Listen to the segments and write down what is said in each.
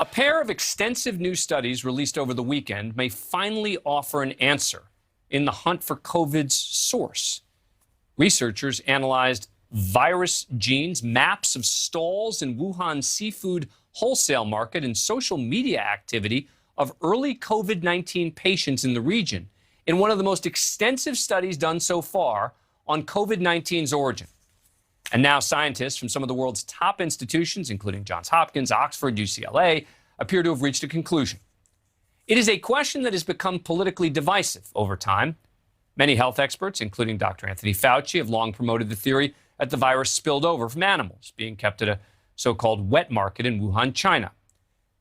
A pair of extensive new studies released over the weekend may finally offer an answer in the hunt for COVID's source. Researchers analyzed virus genes, maps of stalls in Wuhan seafood wholesale market, and social media activity of early COVID-19 patients in the region in one of the most extensive studies done so far on COVID-19's origin. And now scientists from some of the world's top institutions, including Johns Hopkins, Oxford, UCLA, appear to have reached a conclusion. It is a question that has become politically divisive over time. Many health experts, including Dr. Anthony Fauci, have long promoted the theory that the virus spilled over from animals being kept at a so-called wet market in Wuhan, China.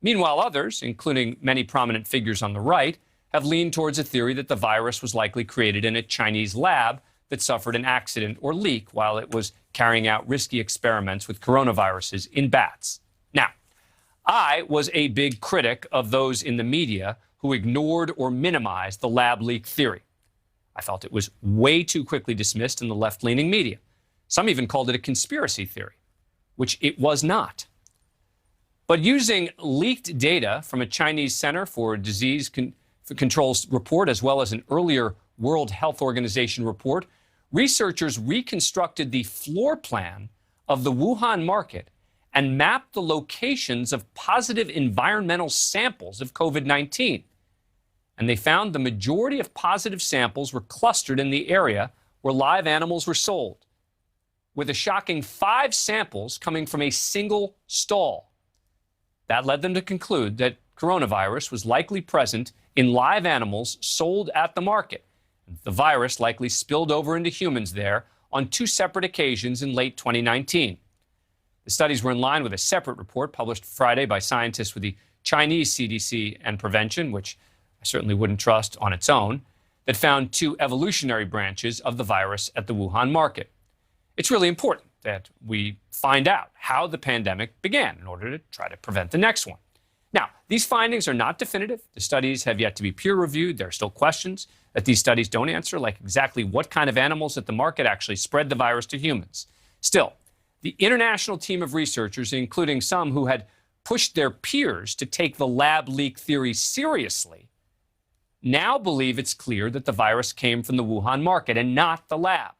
Meanwhile, others, including many prominent figures on the right, have leaned towards a theory that the virus was likely created in a Chinese lab that suffered an accident or leak while it was carrying out risky experiments with coronaviruses in bats. Now, I was a big critic of those in the media who ignored or minimized the lab leak theory. I felt it was way too quickly dismissed in the left-leaning media. Some even called it a conspiracy theory, which it was not. But using leaked data from a Chinese Center for Disease Control's report, as well as an earlier World Health Organization report, researchers reconstructed the floor plan of the Wuhan market and mapped the locations of positive environmental samples of COVID-19. And they found the majority of positive samples were clustered in the area where live animals were sold, with a shocking 5 samples coming from a single stall. That led them to conclude that coronavirus was likely present in live animals sold at the market. The virus likely spilled over into humans there on 2 separate occasions in late 2019. The studies were in line with a separate report published Friday by scientists with the Chinese CDC and Prevention, which I certainly wouldn't trust on its own, that found 2 evolutionary branches of the virus at the Wuhan market. It's really important that we find out how the pandemic began in order to try to prevent the next one. Now, these findings are not definitive. The studies have yet to be peer-reviewed. There are still questions that these studies don't answer, like exactly what kind of animals at the market actually spread the virus to humans. Still, the international team of researchers, including some who had pushed their peers to take the lab leak theory seriously, now believe it's clear that the virus came from the Wuhan market and not the lab.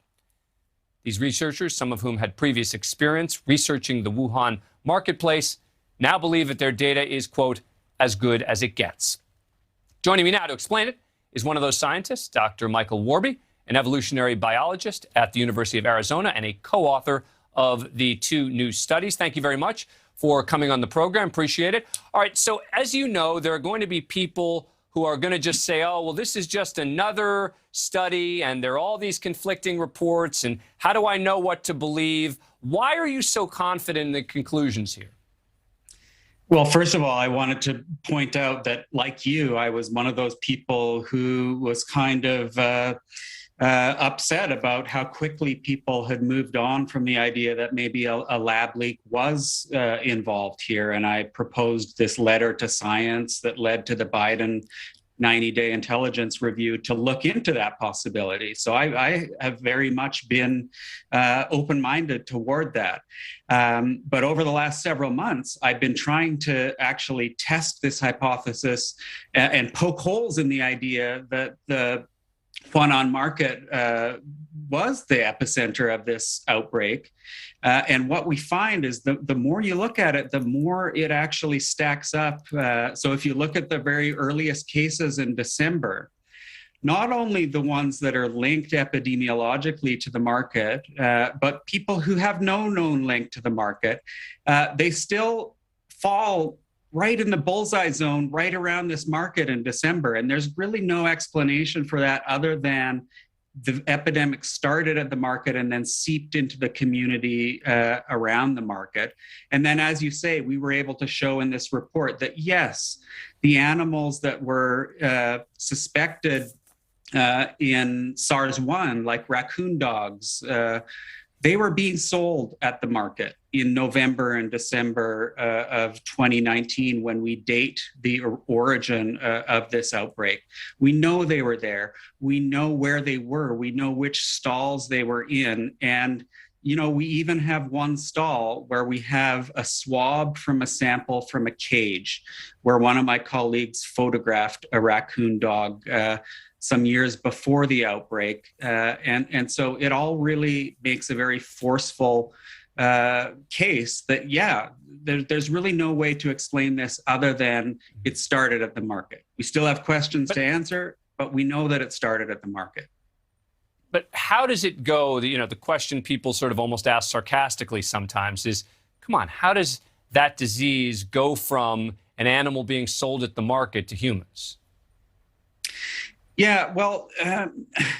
These researchers, some of whom had previous experience researching the Wuhan marketplace, now believe that their data is, quote, as good as it gets. Joining me now to explain it is one of those scientists, Dr. Michael Worobey, an evolutionary biologist at the University of Arizona and a co-author of the 2 new studies. Thank you very much for coming on the program. Appreciate it. All right, so as you know, there are going to be people who are going to just say, oh, well, this is just another study, and there are all these conflicting reports, and how do I know what to believe? Why are you so confident in the conclusions here? Well, first of all, I wanted to point out that, like you, I was one of those people who was kind of upset about how quickly people had moved on from the idea that maybe a lab leak was involved here. And I proposed this letter to Science that led to the Biden 90-day intelligence review to look into that possibility. So I have very much been open-minded toward that. But over the last several months, I've been trying to actually test this hypothesis and poke holes in the idea that the Wuhan market was the epicenter of this outbreak. And what we find is the more you look at it, the more it actually stacks up. So if you look at the very earliest cases in December, not only the ones that are linked epidemiologically to the market, but people who have no known link to the market, they still fall right in the bullseye zone, right around this market in December. And there's really no explanation for that other than the epidemic started at the market and then seeped into the community around the market. And then, as you say, we were able to show in this report that, yes, the animals that were suspected in SARS-1, like raccoon dogs, they were being sold at the market in November and December of 2019 when we date the origin of this outbreak. We know they were there. We know where they were. We know which stalls they were in. And we even have one stall where we have a swab from a sample from a cage, where one of my colleagues photographed a raccoon dog some years before the outbreak. And so it all really makes a very forceful case that, there's really no way to explain this other than it started at the market. We still have questions to answer, but we know that it started at the market. But how does it go? The question people sort of almost ask sarcastically sometimes is, come on, how does that disease go from an animal being sold at the market to humans? Yeah, well,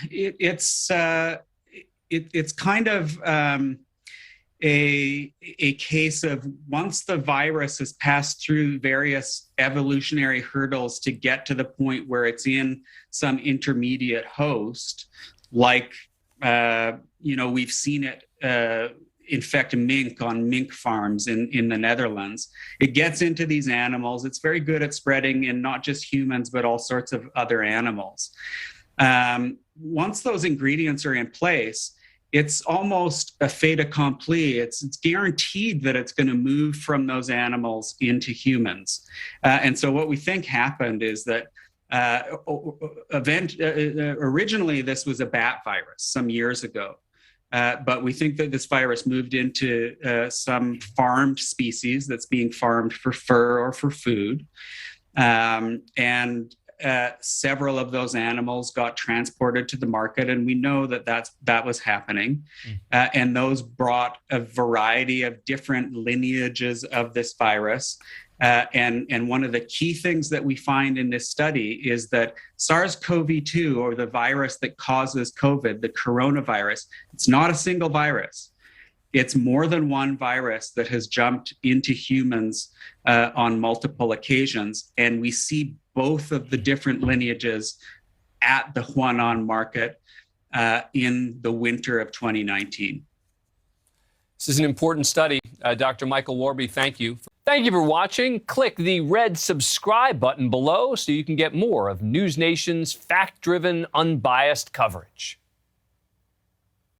it's kind of a case of, once the virus has passed through various evolutionary hurdles to get to the point where it's in some intermediate host, like we've seen it infect mink on mink farms in the Netherlands. It gets into these animals. It's very good at spreading in not just humans, but all sorts of other animals. Once those ingredients are in place, it's almost a fait accompli. It's guaranteed that it's going to move from those animals into humans. And so what we think happened is that originally this was a bat virus some years ago. But we think that this virus moved into some farmed species that's being farmed for fur or for food. And several of those animals got transported to the market, and we know that was happening. And those brought a variety of different lineages of this virus. And one of the key things that we find in this study is that SARS-CoV-2, or the virus that causes COVID, the coronavirus, it's not a single virus. It's more than one virus that has jumped into humans on multiple occasions. And we see both of the different lineages at the Huanan market in the winter of 2019. This is an important study. Dr. Michael Worobey, thank you. Thank you for watching. Click the red subscribe button below so you can get more of NewsNation's fact-driven, unbiased coverage.